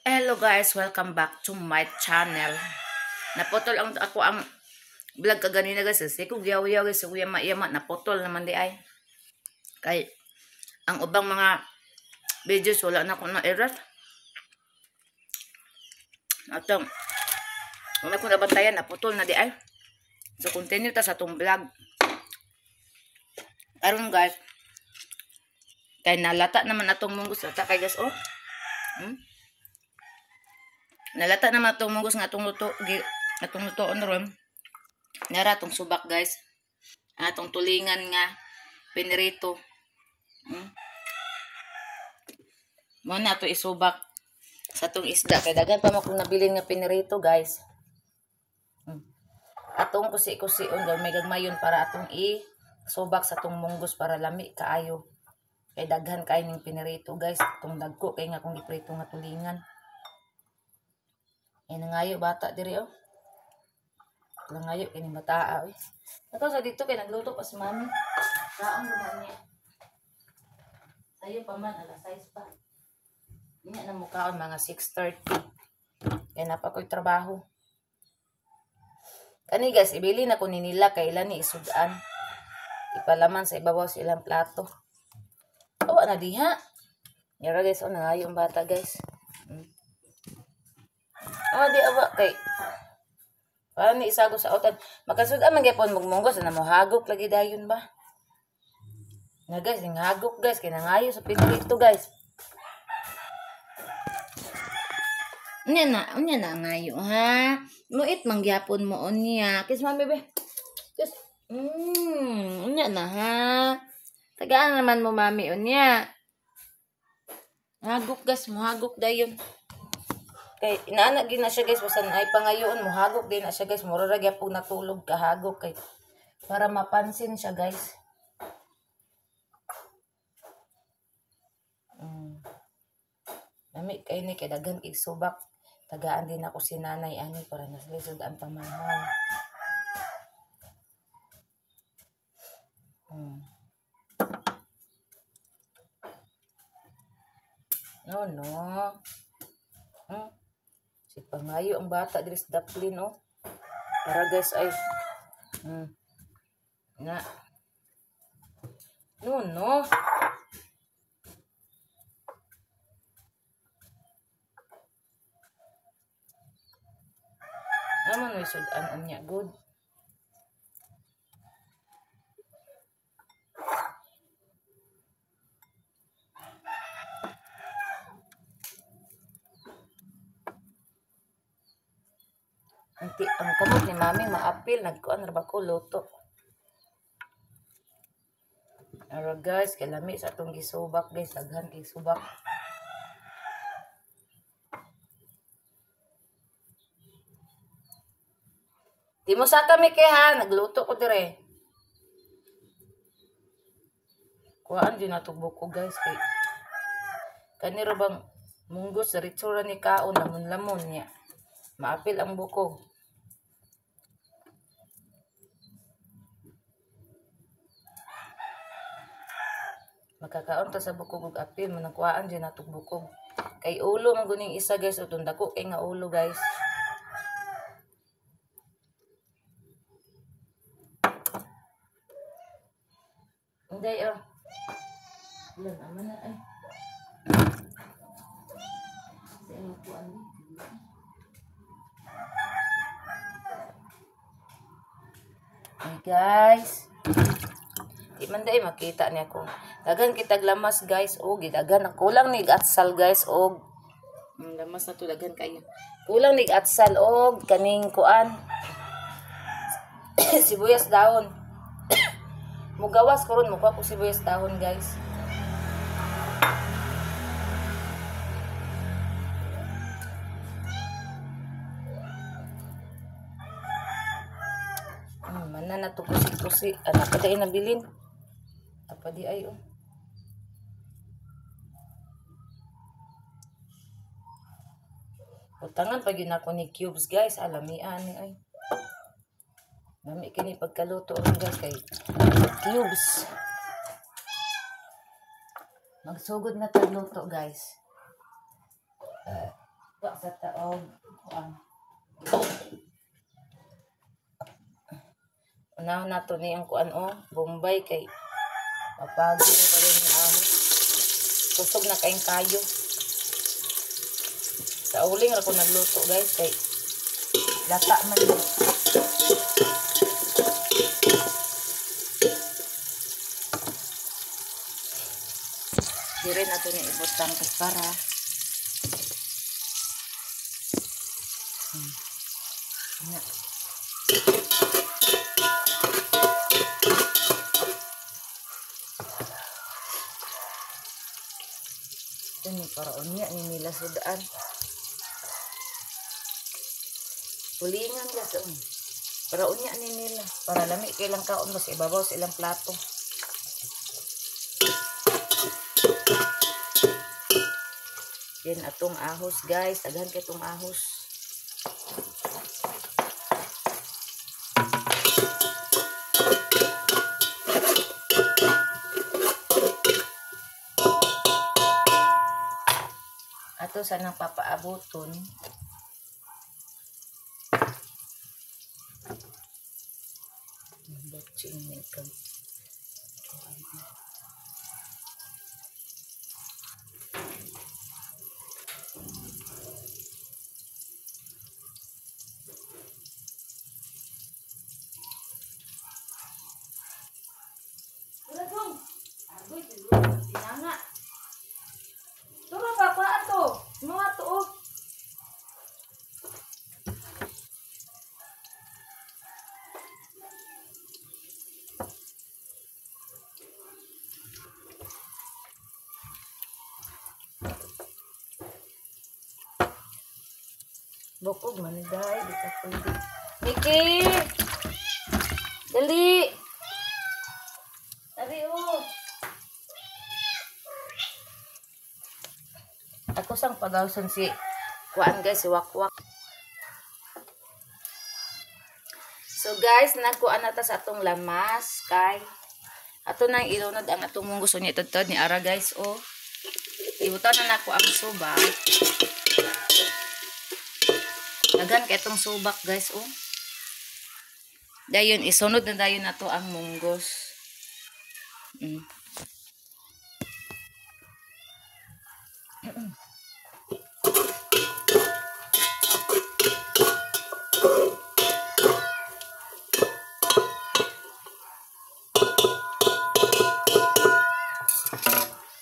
Hello guys, welcome back to my channel. Naputol ako ang vlog kaganina guys. Kasi kung yaw-yaw guys, yama naputol naman di ay. Kay ang ubang mga videos wala na akong na-error. Atong wala ko nabantayan, naputol na di ay. So continue ta sa atong vlog. Karon guys, kay nalata naman atong munggos ata kay guys oh. Nalata naman atong munggos nga atong lutoon ron. Nara atong subak guys. Atong tulingan nga pinirito. Mo na ato isubak sa atong isda kay dagan pa mo kung nabilin nga pinirito guys. Atong kusi-kusion may gagmayon para atong subak sa atong munggos para lami kaayo. Kay daghan kay ning pinirito guys. Atong dagko kay nga kung iprito nga tulingan. Ay nangayo bata diri oh. Nangayo kay ning bataa oy. Ato sa dito kay nagluto pa si mami. Kaon naman niya. Sayo pa man alas 6 pa. Niya na mo kaon mga 6:30. Kaya napa ko'y trabaho. Kani guys, ibili na ko ni nila kay ilan ni isudan. Ipalaman sa ibabaw sa ilang plato. Awa na diha. Yara guys, oh nangayo ang bata guys. Di awa kay para ni isago sa utan. Makasudan man gyapon mugmunggos na mohagok lagi dayon ba. Na guys, ning hagok guys kay nangayo sa pinirito guys. Unya na ngayo ha. Muit mangyapon mo unya. Kiss mami be. Kiss. Unya na ha. Tagaan naman mo mami unya. Hagok guys, mohagok dayon. Kay inaanak gina siya guys, basan ay pangayoon mo hagok din na siya guys, mura ra gyapon natulog kahagok kay para mapansin siya guys. Nami kay ni kay daghan kay subak. Tagaan din ako si nanay ani para naslisod ang pamahal. No. Si pangayo ang bata diri sa daplin oh. Para guys ay na. No. Naman may sudan niya good. Ang kamot ni mami maapil nagkuan ra ba ko luto. Ara guys, kay lami sa atong gisubak guys, daghan kay subak. Di mo sa kami kay ha, nagluto ko dire. Kuhaan din nato buko guys kay kaniro bang munggos sa ritsura ni kaon lamon niya. Maapil ang buko. Makakaon ta sa bukog ug apil man kuhaan din nato bukog. Kay ulo man guning isa guys, utong dako kay nga ulo guys. Hindi oh. Ilan naman na ay. Sa imong kuan ni. Ay guys. Di man day makita niya ko. Dagan kitag lamas guys o gidagan ang kulang nig atsal guys og lamas na to dagan kayo. Kulang nig atsal og kaning kuan. Sibuyas dahon. Mugawas karon mo ko sibuyas dahon guys. Mana na to kusi-kusi. Ana pa day nabilin. Apa di ay oh. Utangan pag yun ako ni cubes guys. Alamian ni ay. Nami kini pagkaluto rin guys kay cubes. Magsugod na tagluto guys. Wa sa taog. Kuan. Unahan nato ni ang kuan o, Bombay kay papagod na pala yung ahos. Kusog na kayong kayo. Sa uling ako nagluto guys kay lata man yun. Dire nato ni ibutang para na. Ini para unya ni nila sudaan. Pulingan guys para unya ni nila. Para lami kailang kaon ba sa ibabaw sa ilang plato. Yan atong ahos guys. Daghan kay itong ahos. Ato sanang papaabuton. Batching na ikaw. Bukog man day, di ka pwede. Miki! Dali! Dali Ako sang pagawson si kuan guys, si Wakwak. So guys, nagkuan na ta sa atong lamas kay ato nang ilunod ang atong mong gusto niya itod ni ara guys ibutan na nako ang subak. Dagan kay itong subak guys dayon isunod na dayon nato ang munggos.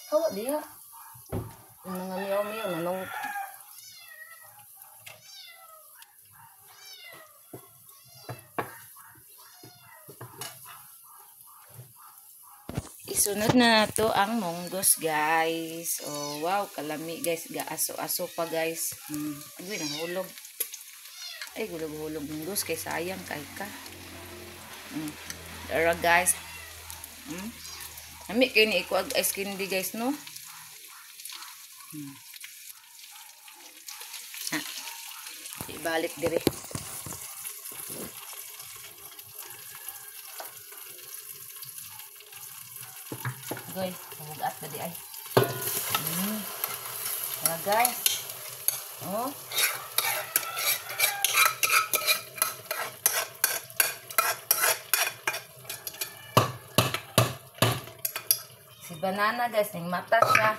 Hawa dia. Mga miyaw-miyaw nanong isunod na nato ang munggos guys. Wow, kalami guys, gaaso-aso pa guys. Agoy nahulog. Ay gulog-hulog munggos kay sayang kay ka. Dara guys. Ami kay ni iko ag ice candy guys no. Ibalik dire. Goy, magat na di ay. Mga guys. Si banana guys, ning mata siya.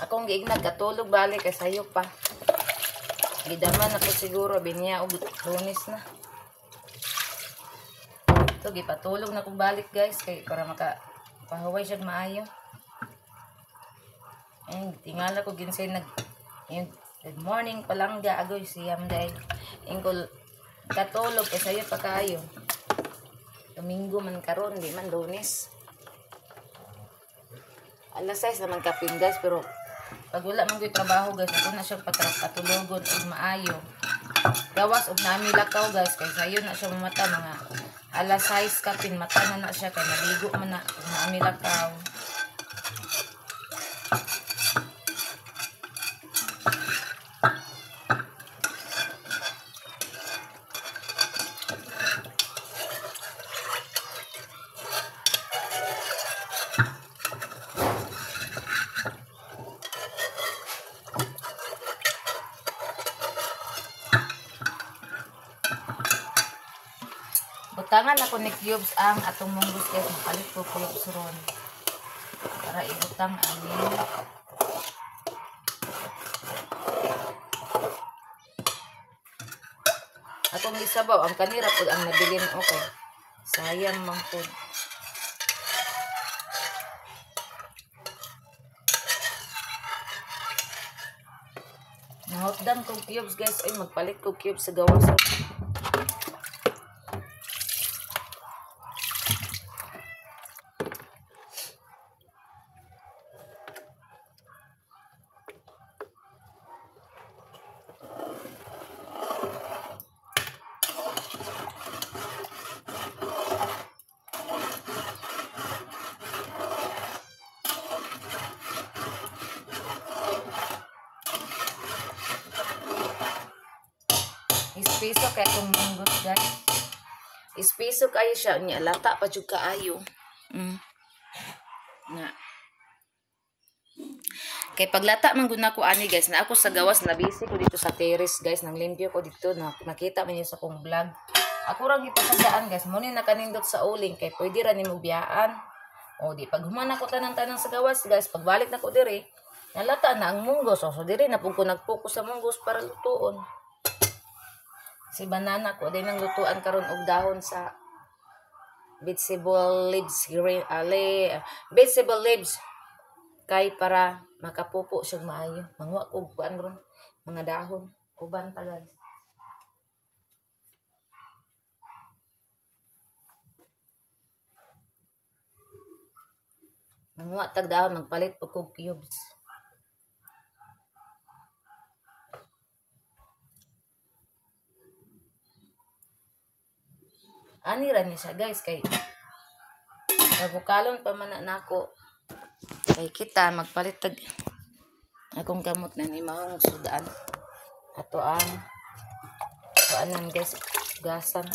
Akong giignag katulog balik kay sayo pa. Gidaman ako siguro binya og Lunes na. Ito gipatulog na kong balik guys kay para maka pahuway siya maayo. Tingala ko ginsay good morning palangga agoy siyam day. Ingkol katulog kay sayo pa kayo. Domingo man karon di man Lunes. Alas 6 naman kapin guys pero pag wala man gyud trabaho guys ako na siya patulogon og maayo. Gawas og nami lakaw guys kay sayo na siya mamata mga alas 6 kapin mata na siya kay maligo man na nami lakaw. Ibutangan ako ni cubes ang atong munggos guys. Mapalit ko cubes ron. Para ibutang ani. Atong isabaw ang kanira pud ang nabilin okay. Sayang man pud. Nahotdan kong cubes guys. Ay magpalit ko cubes sa gawas. Ispiso kaya itong munggos guys. Ispiso kayo siya. Niya lata pa jud kaayo. Na. Kay paglata man gud nako ani guys, na ako sa gawas na busy ko dito sa terrace guys, nang limpyo ko dito na nakita man niyo sa kong vlog. Ako ra gipasadaan guys, mo ni nakanindot sa uling kay pwede ra nimo biyaan. O di pag humana ko tanang-tanang sa gawas guys, pagbalik na ko diri, nalata na ang munggos. So diri na pug ko nag-focus sa munggos para lutuon. Si banana ko din ang lutuan karon og dahon sa vegetable leaves, vegetable leaves kay para makapupo siya maayo. Manguha ko kuan ron mga dahon uban ta guys. Manguha tag dahon magpalit po kog cubes. Ani ra ni siya guys kay nabukalon pa man nako. Kay kita magpalit tag akong kamot na ni mahong sudan. Ato ang kuanan guys, gasan.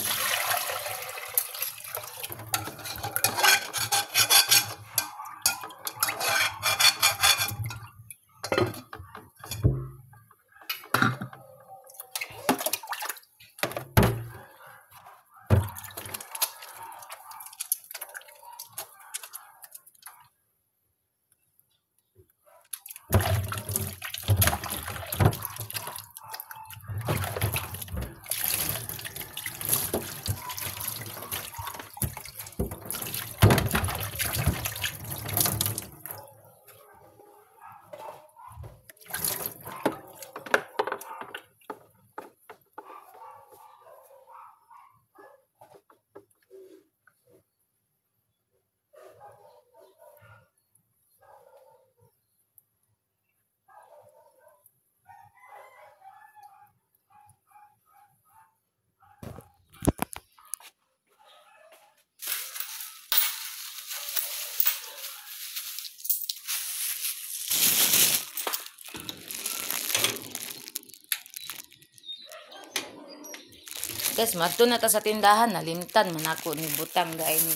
Guys, madto na ta sa tindahan, nalimtan man ako ni butang gaay ni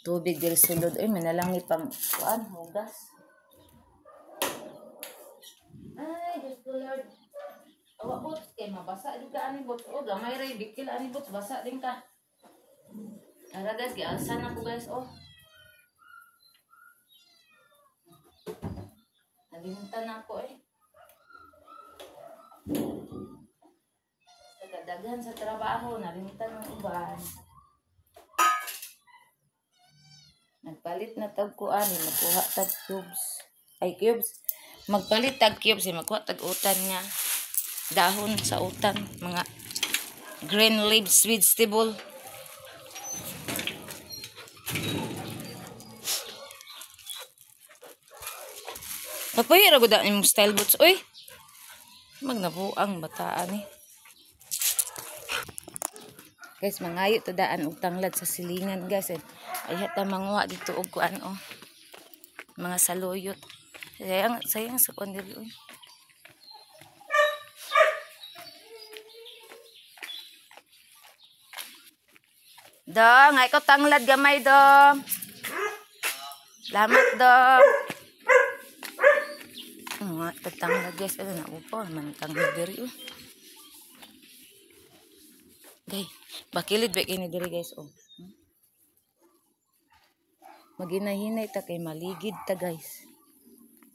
tubig diri sulod. Ay, manalangi pang kuan, hugas. Ay, Diyos ko Lord. Awa bot, kay mabasa di ka ani bot. O, gamay ray, bikil ani bot, basa din ka. Ara guys, gialsan ako guys, oh. Nalimtan ako eh. Daghan sa trabaho, nalimtan ng uban. Nagpalit na tag kuan, magkuha tag cubes. Ay cubes. Magpalit tag cubes, magkuha tag utan nga dahon sa utan, mga green leaves vegetable. Napahira ko da yung style boots. Uy! Magnabuang bataan eh. Guys, mangayo to daan og tanglad sa silingan guys. Ay hata manguha dito og kuan oh. Mga saluyot. Sayang sa kondiri oy. Dong, ay ko tanglad gamay dong. Salamat dong. Nga tanglad guys, ano na upo man tanglad diri oh. Okay, bakilid ba kini diri guys oh. Maginahinay ta kay maligid ta guys.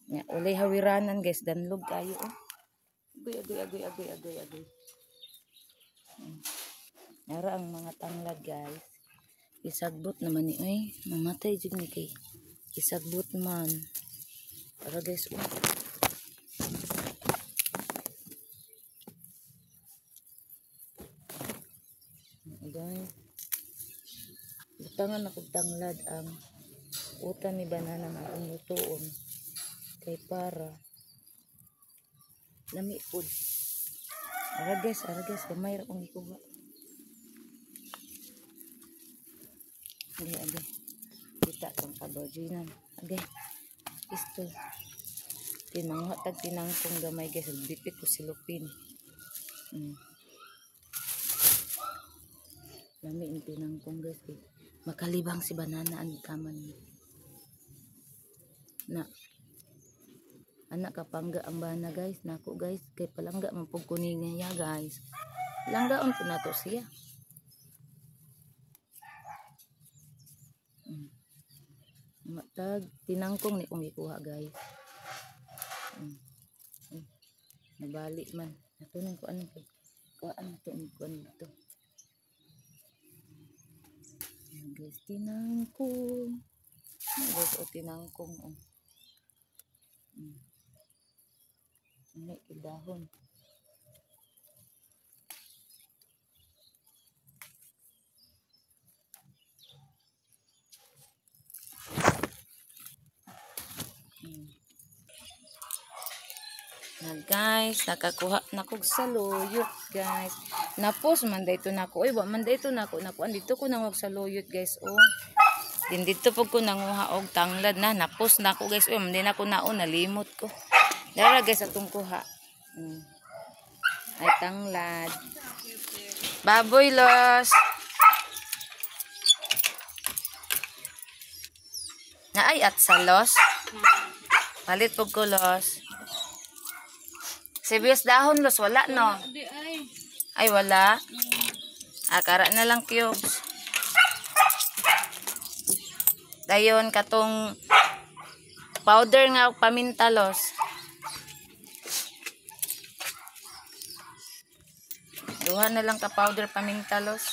Nya ulay hawiranan guys, danlog kayo oh. Agoy. Nara ang mga tanglad guys. Isagbot naman ni oy, mamatay jud ni kay. Isagbot man. Para guys oh. Guys. Butangan ako tanglad ang utan ni banana nga akong lutuon. Kay para lami pud. Ara guys, gamay ra kong ikuha. Agi. Kita tong kabajinan. Agi. Isto. Tinanghatag tinangkong gamay guys, bipit ko silupin. Lami ang tinangkong guys. Makalibang si banana ang kaman na anak kapangga ang bana guys nako guys kay palangga man pug kuningan ya guys langgaon ko nato siya matag tinangkong ni kong ikuha guys nabali man natunan ko ano to dito guys tinangkong guys o tinangkong may dahon. Na guys, nakakuha nakog saluyot guys. Napos man dayto nako. Oy, wa man dayto nako. Nakuan dito ko nangog saluyot guys. Oh. Din dito pag ko nanguha og tanglad na napos nako guys. Oy, man ako naon nalimot ko. Dara guys atong kuha. Ay tanglad. Baboy los. Na ay at salos. Palit pag ko los. Sibuyas dahon los wala no. Ay wala. Akara na lang cubes. Dayon katong powder nga paminta los. Duha na lang ka powder paminta los.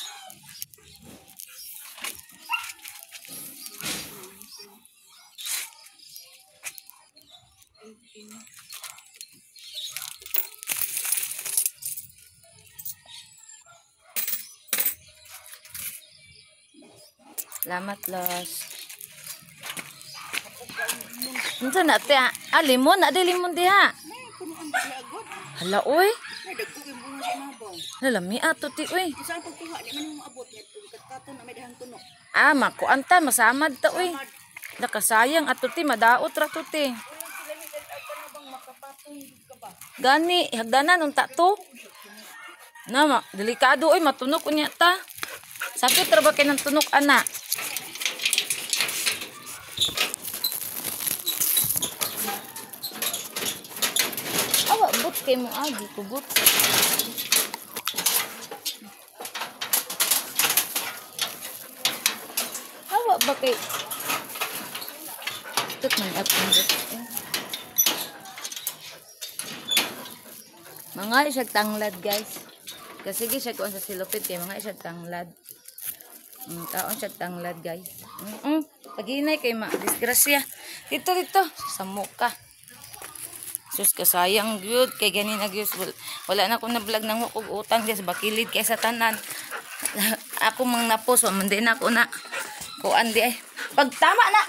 Salamat los. Unsa na te? Limon, ade limon diha. Hala oy. Lami ato ti oy. Makuanta masamad ta oy. Nakasayang ato ti madaot ra to ti. Gani hagdanan unta to. Nama, delikado oy matunok unya ta. Sakit ra ba kay nang tunok ana? Awa but kay mo agi kubot. Awa ba kay tuk man up mga isag tanglad guys. Kasi siya kuan sa silupit kay mga isag tanglad. Kaon siya tanglad guys. Paginay kay disgrasya. Dito sa muka. Sus kasayang gyud kay ganin agyus wala na ko na vlog nang og utang guys bakilid kay sa tanan. Ako mang napos man din ako na kuan di ay. Pag tama na.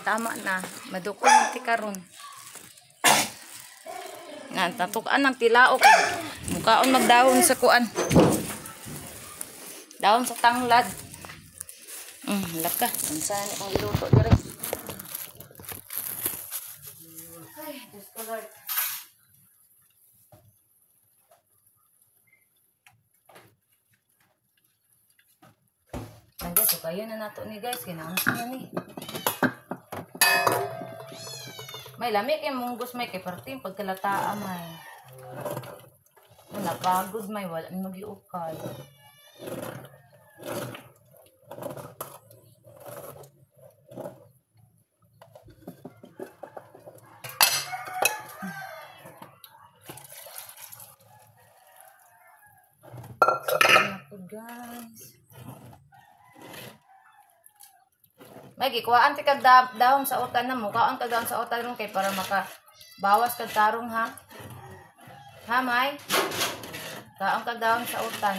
Tama na. Madukon ti karon. Tatukan ng tilao kay mukaon magdahon sa kuan. Dahon sa tanglad. Laka. Unsa ni kong iluto dire? Ay, Diyos ko Lord. Guys, so kayo na nato ni guys. Kinaunsa na ni. May lami kay munggos may kay parting pagkalataa may. Napagod may wala ni magiukay. guys. May gikuhaan ti kag dahon sa utan na mo. Kaon kag dahon sa utan ron kay para maka bawas kag tarong ha. Ha, May? Kaon kag dahon sa utan.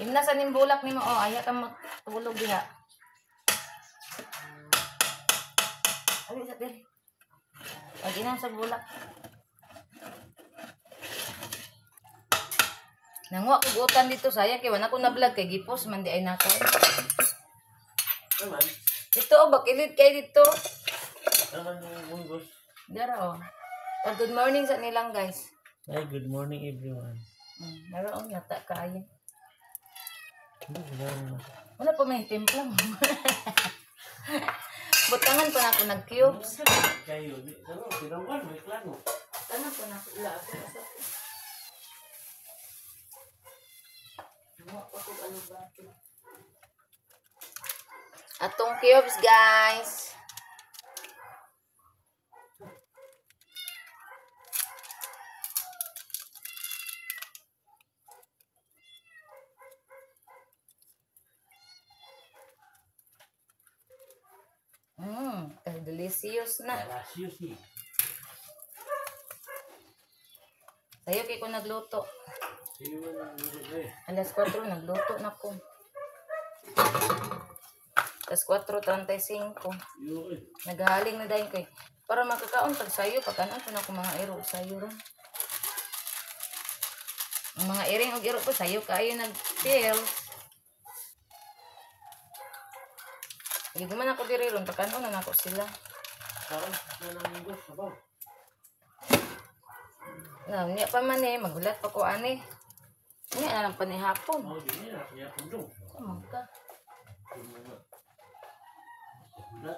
Imna sa nimbulak nimo oh, aya ka matulog diha. Abi sa diri. Pag inang sa bulak. Nanguha ko utan dito sayang kay wala ko na vlog kay gipos man di ay nako. Naman. Dito oh, bakilid kay dito. Naman yung munggos. Dara oh. Good morning sa nilang guys. Hi, good morning everyone. Naroon nata kaayo. Wala. Wala pa may timpla mo. Butangan pa na ako nag-cubes. Kayo, ano, tinawag, may plano. Tangan pa na ako ila ako. Atong cubes guys. Delicious na. Delicious eh. Sayo kay ko nagluto. Sige mo lang nito eh. Alas 4 nagluto na ko. Alas 4:35. Yun. Naghaling na dayon kay para makakaon tag sayo pagkanon ko na ko mga iro sayo ron. Ang mga iring og iro ko sayo kayo nag-feel. Hindi man ako diri ron pagkanon na nako sila. Saan? Saan ang munggos? Sabaw. Niya pa man eh magulat pa ko ani. Niya na lang pa ni hapon. Oh, di niya. Kaya pundong. Kamang ka. Wala.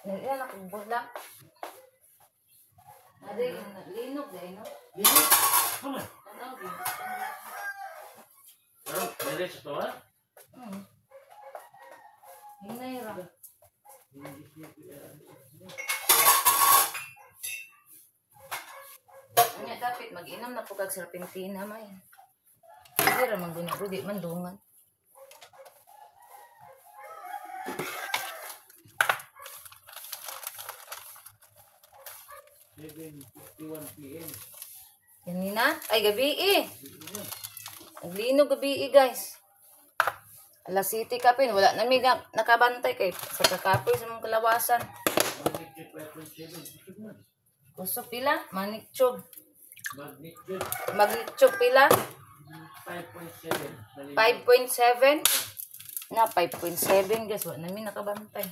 Yan ako bulak. Aday linog day no. Dito. Come on. Ano gyud? Ano? Dire sa to ha? Hinay ra. Anya dapat mag-inom na po kag serpentina may. Hindi ra man guna di man dungan. PM. Kanina? Ay, gabi eh. Naglinog gabi eh, guys. Alas 7 kapin. Wala na may nakabantay kay sa kakapoy sa mga kalawasan. Gusto pila? Manikchog. Magnitchog pila? 5.7. 5.7? Na, 5.7 guys. Wala na may nakabantay.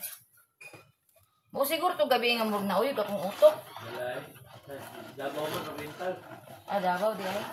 O siguro to gabi nga murag na uyog akong utok. Wala. Dabaw mo ng mental. Ah, Davao di ay.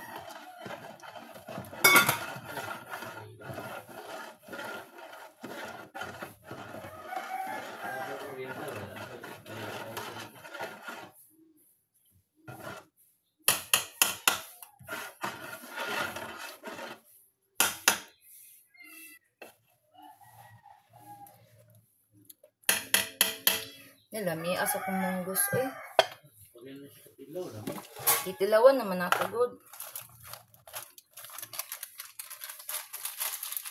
Nilami asa kong munggos eh. Itilawan naman ako good.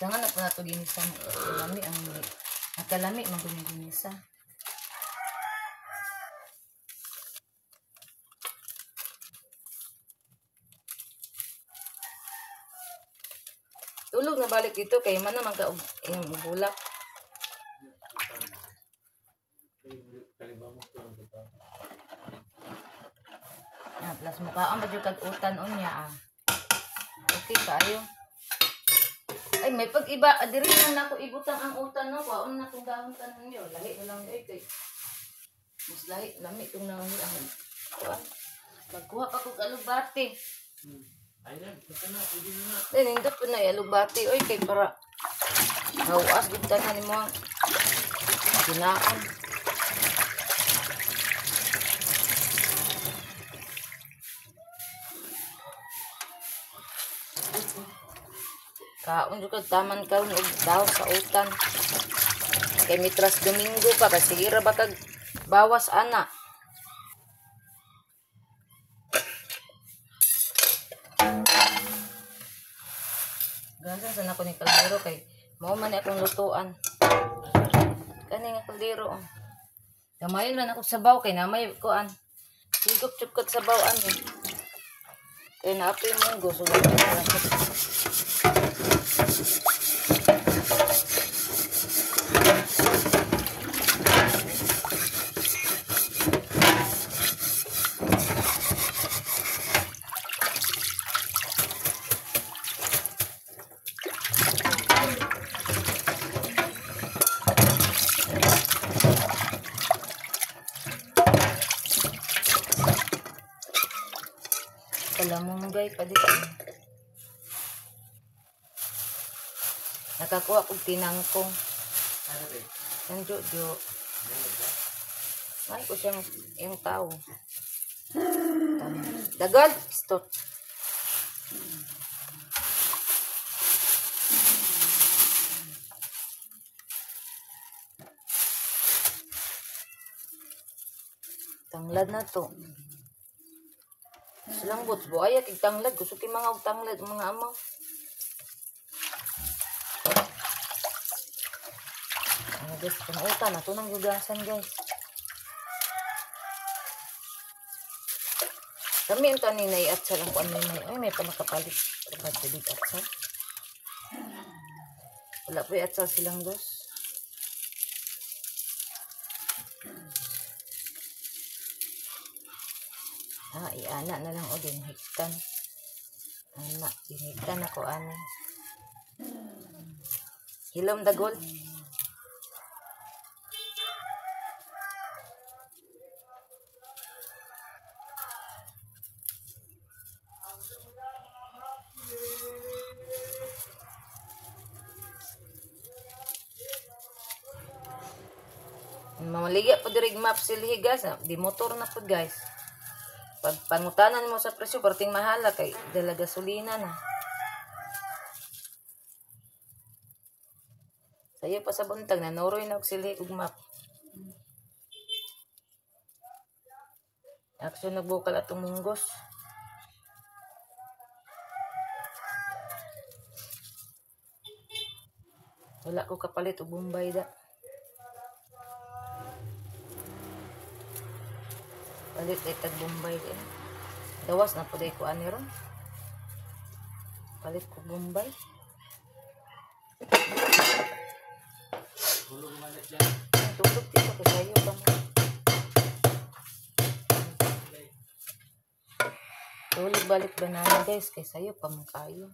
Tangan na po na ito ginisa. Nakalami ang nakalami mang ginisa. Tulog na balik dito kay man naman ka yung bulak. Plus mukhaan ba yung kag-utan o niya ah. Okay kayo. Ay may pag-iba. Diri na ako ibutang ang utan no. Kaon na kung dahon tanan niyo. Lahi na lang niyo kay. Mas lahi. Lami itong nangyay ang kuan. Magkuha pa kong alubati. Ayan. Basta na. Pwede na. Nindot po na alubati. Oy kay para nawas gud tanan ni mo ang ginaon. Kaon juga taman karon og daw sa utan. Kay mitras Domingo pa kasi gira ba kag bawas ana. Gasa sa nako ni kaldero kay mao man ni akong lutuan. Kani nga kaldero. Oh. Gamayon man ako sabaw kay namay kuan. Higop chukot sabaw ani. Kay naapoy munggo so gamay na lang ko. Kalamungay pa dito. Nakakuha kong tinangkong. Ano ba? Ang jojo. Ano ba? Ay ko siyang yung tao. Dagal. Stop. Tanglad na to. Silang bots bo ay tig tanglad gusto ti mga og tanglad mga amaw. Ano guys, panuta na to nang gugasan guys. Kami ang tanin na i-atsal ang kuan may may pa nakapalit. Kapag dili atsal. Wala po i-atsal silang dos. Iana na lang o din hiktan. Anak, dinhiktan ako ani. Hilom dagol. Mamaligya po dirig map silhi guys. Di motor na po guys. Pag pangutanan mo sa presyo, parting mahala kay dala gasolina na. Sayo pa sa buntag na noroy na og silhi og map. Action nagbukal atong munggos. Wala ko kapalit og Bombay da. Palit ay tag Bombay din. Dawas na po day ko ani ron. Palit ko Bombay. Tulog malit yan. Tulog dito ko sayo ba mo. Tulog balik banana guys kay sayo pa man kayo.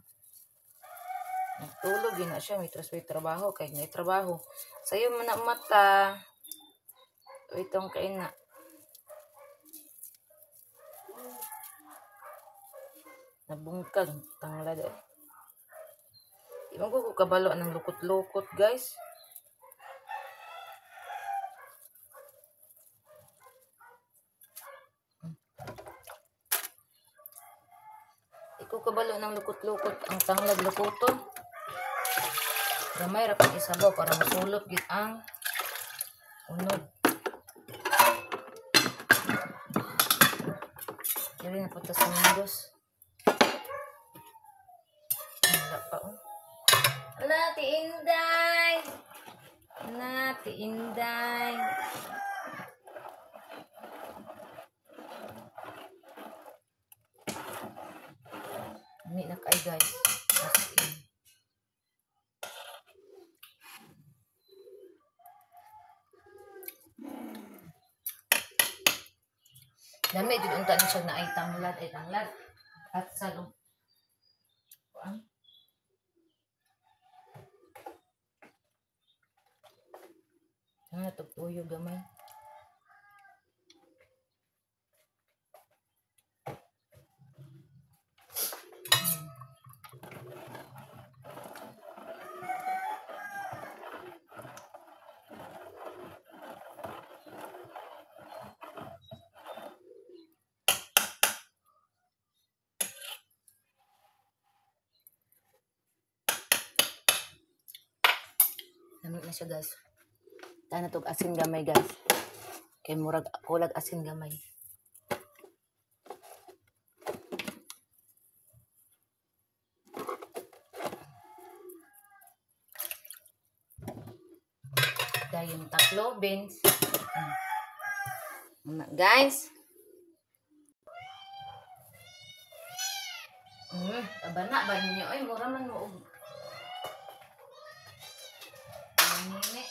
Nagtulog yun na siya. May trabaho. Kaya may trabaho. Sayo man na mata. Itong kain na. Nabungkag. Tanglad eh. Iwan ko kabalo ng lukot-lukot guys. Iko kabalo ng lukot-lukot. Ang tanglad lukuton. Gamay ra pang isabaw para masulot gid ang unod. Dili na punta sa munggos. Wala pa oh. Nati Inday. Nati Inday. Ami na kay guys. As in. Dami jud unta ni siya na ay tanglad at sa loob. Ano tuyo gamay. Namit na siya guys. Tana tog asin gamay guys. Kay murag kulag asin gamay. slow beans. Guys. Kabana ba ninyo? Ay, mura man mo. Nini.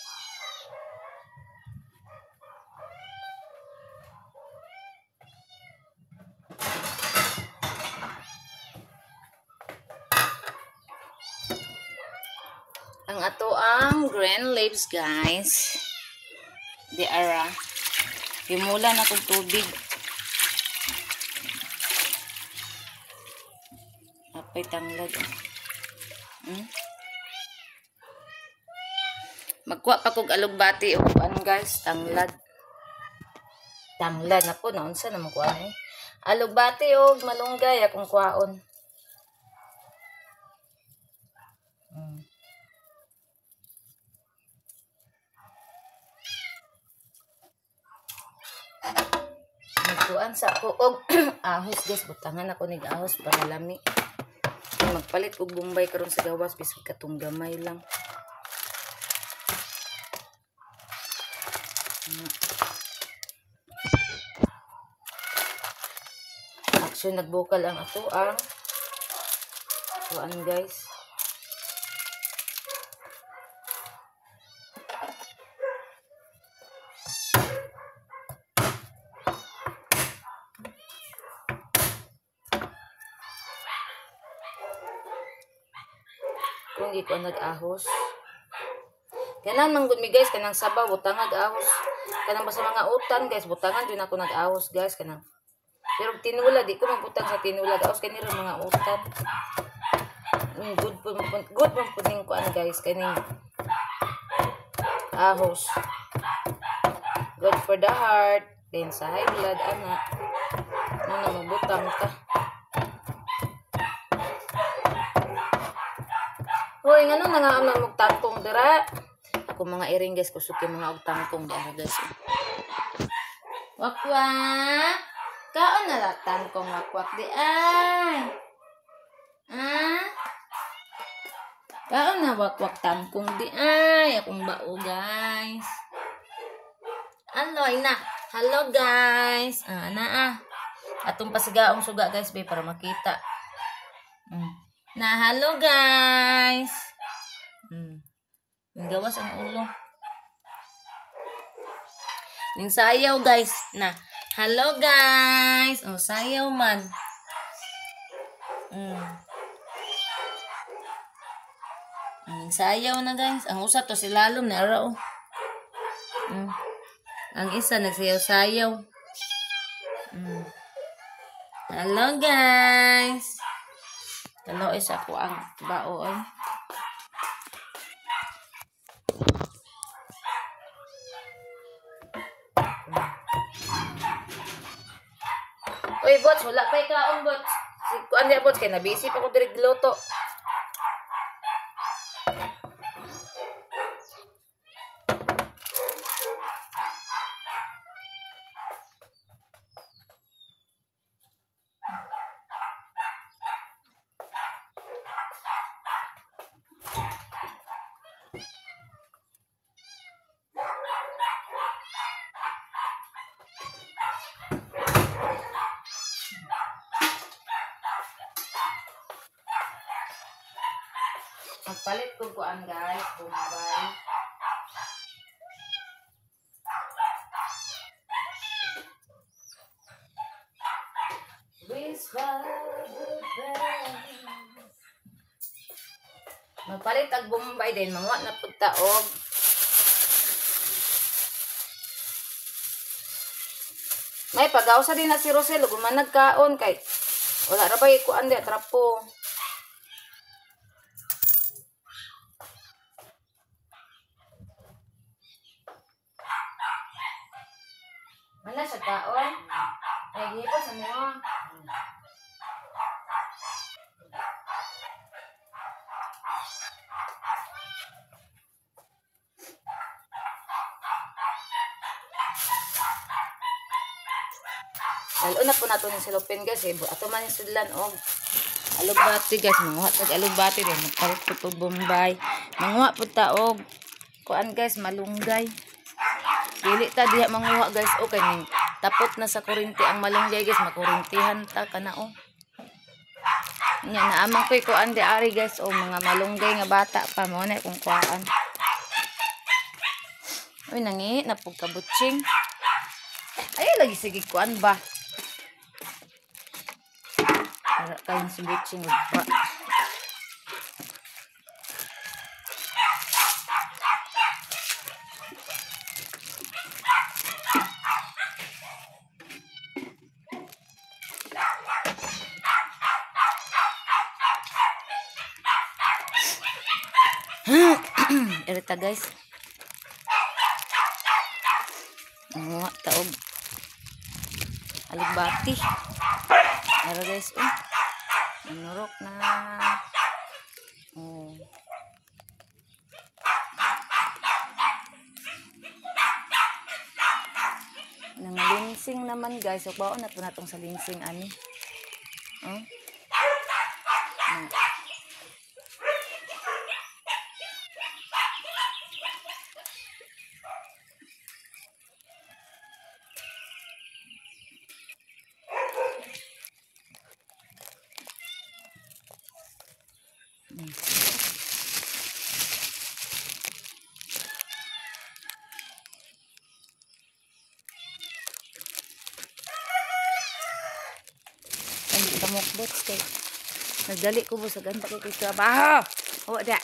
Ang ato ang green leaves, guys. Di ara. Himula na kong tubig. Apay tanglad. Magkuha pa kog alugbati o ano guys, tanglad. Tanglad na po, naunsa na magkuha na eh. Alugbati o malunggay akong kuhaon. Magkuhaan sa ako og ahos guys, butangan ako nig ahos para lami. Magpalit og Bombay karon sa gawas bisig katong gamay lang. Action nagbukal ang ato ang kuan guys. Kung di ko nag-ahos. Kanan manggod mi guys, kanang sabaw, butangag ahos. Kanang basta mga utan guys, butangan din ako nag-ahos guys. Kanang. Pero tinula, di ko magbutang sa tinula. Ahos kanira mga utan. Good po ning kuan guys, kaning ahos. Good for the heart. Then sa high blood, anak. Ano magbutang ta. Hoy, ngano na nga amang magtangkong dira. Ako mga iring guys, kusuki mga og-tangkong dira guys. Wakwak. Kaon na la tangkong wakwak di ay. Kaon na wakwak tangkong di ay. Akong bao guys. Aloy na. Hello guys. Atong pasigaong suga guys bay para makita. Na hello guys. Gawas ang ulo. Ning sayaw guys. Na hello guys. Oh sayaw man. Ning sayaw na guys. Ang usa to si lalom na ara oh. Ang isa nagsayaw-sayaw. Hello guys. Hello is ako ang bao ay. Uy, bots, wala kay kaon, bots. Si kuan dia bots kay nabisi pa ko diri giluto. Magpalit ko kuan guys, Bombay. Magpalit ag Bombay din, mga na pagtaog. May pag-awsa din na si Rosel, gumanag kaon kay wala ra ba kuan di trapo. Mana sa kaon? Ay, gipo sa mo. Lalo na po nato ng silopin guys. Ato man yung sudlan og alugbati guys. Manguha tag alugbati din. Magpalit po to Bombay. Manguha po ta og kuan guys, malunggay. Dili ta diha manguha guys. Okay ning tapot na sa kuryente ang malunggay guys. Makurintihan ta kana o. Nya naamang ko'y kuan di ari guys o mga malunggay nga bata pa mo na kung kuan. Uy nangi na pagkabutsing. Ay lagi sige kuan ba. Para kayo si butsing ba. Erita guys. Mga taog. Aligbati. Pero guys, nanurok na. Oh. Nanglinsing naman guys. So, baon na po natong sa linsing ani. Oh. Hindi ka mukbot kay nagdali ko po sa ganda kay trabaho. O da.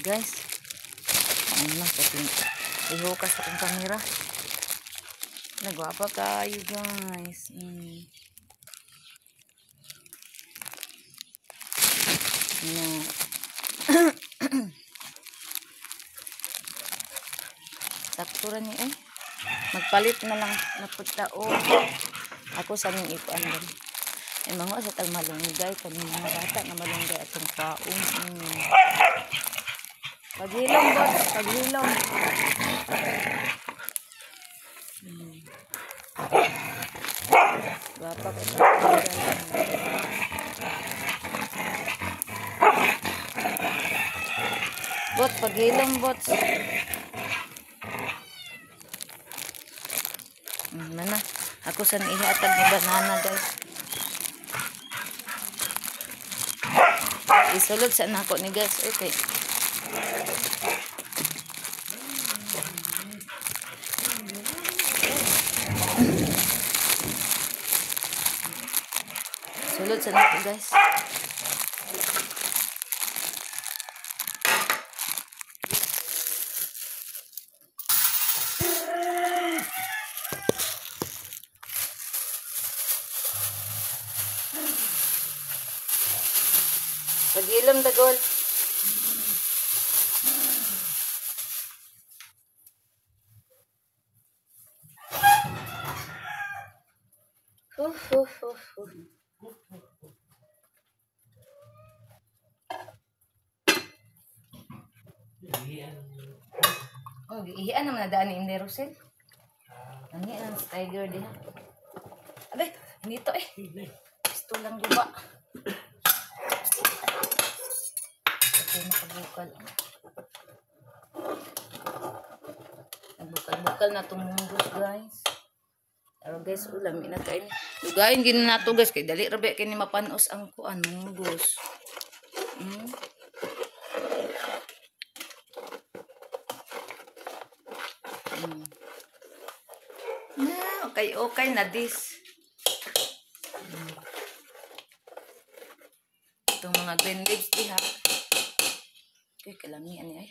Guys, ano na sa ihukas akong kamera. Nagwapa kayo guys. Sakturan niya magpalit na lang na pagtao. Ako sa nang ikuan din. Mga sa tag malunggay kami mga bata na malunggay atong paong. Paghilom boss, paghilom. Bapa ko sa bot, paghilom bot. Mana? Ako sa ihatag ng banana guys. Isulod sa nako ni guys. Okay. Sulod sa nako guys. Pag-ilom dagol. Oh, giihian naman na daan ni Inday Rosel. Nangian sa tiger din. Abe, dito Gusto lang guba. Okay, nakabukal. Nagbukal-bukal na itong munggos, guys. Pero guys, ulam, inakain. Lugayin, gina na ito, guys. Kaya dali, rabi, kaya ni mapanos ang kuan, munggos. Okay na this. Itong mga green leaves diha. Okay, kalamian niya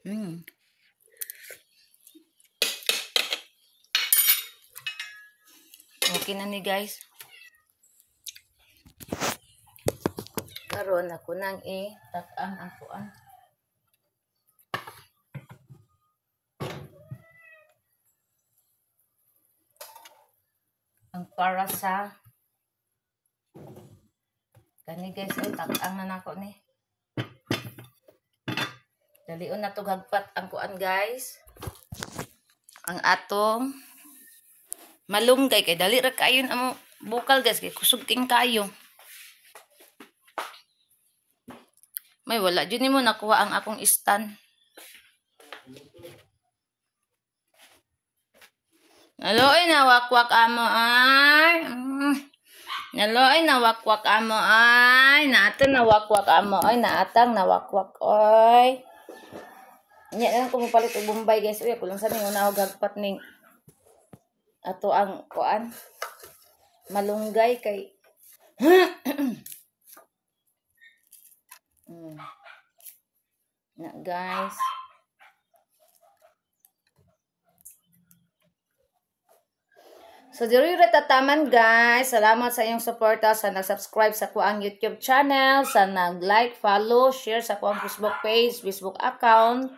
Okay na ni guys. Karon ako nang itakang ang kuan. Ang para sa kani guys, ay takang na nako ni. Dalion na to hagpat ang kuan guys. Ang atong malunggay kay dali ra kayo amo bukal guys kay kusog king kayo. May wala jud nimo nakuha ang akong stand. Naloy na wakwak amo ay. Naloy na wakwak amo ay. Naatan na wakwak amo ay. Naatang na wakwak ay. Nya lang ko mapalit og Bombay guys. Uy, ako lang sa ning una og hagpat ning ato ang kuan. Malunggay kay na guys. So, diri ra tataman guys. Salamat sa iyong suporta sa nag-subscribe sa kuang YouTube channel, sa nag-like, follow, share sa kuang Facebook page, Facebook account.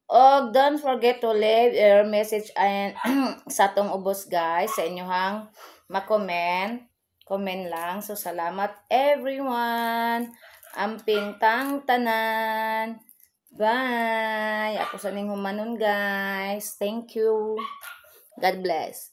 Og don't forget to leave your message and sa tong ubos guys sa inyohang ma-comment. Comment lang. So, salamat everyone. Amping tang tanan. Bye. Ako sa ning humanon guys. Thank you. God bless.